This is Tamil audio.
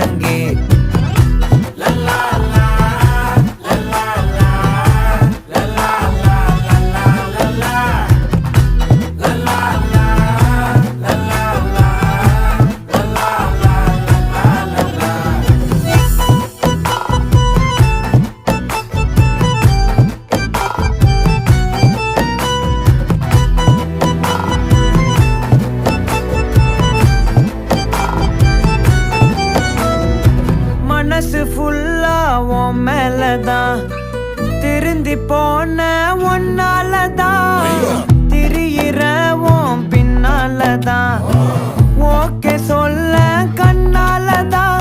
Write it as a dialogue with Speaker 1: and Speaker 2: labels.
Speaker 1: முழங்கே மனசு ஃபுல்லா உன் மேலதான் திருந்தி போன ஒன்னாலதான் திரியிற உன் பின்னாலதான் ஓகே சொல்ல கண்ணாலதான்